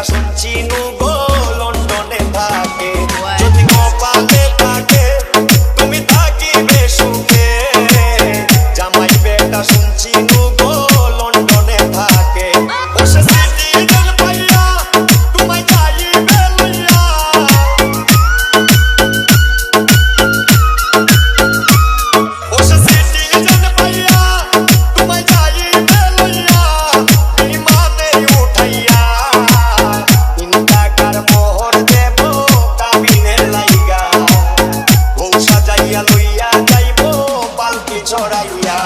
শুনছি নুগো লন্ডনে থাকে যদি কপালে থাকে তুমি থাকিবে সুখে জামাই বেটা শুনছি নুগো লন্ডনে থাকে বসে সিটিজেন পাইয়া তোমায় যাইবে লইয়া বসে সিটিজেন পাইয়া তোমায় যাইবে লইয়া বিমানে উঠাইয়া টাকার মোহর দেব কাবিনের লাইগা বউ সাজাইয়া লইয়া যাইব পালকি চড়াইয়া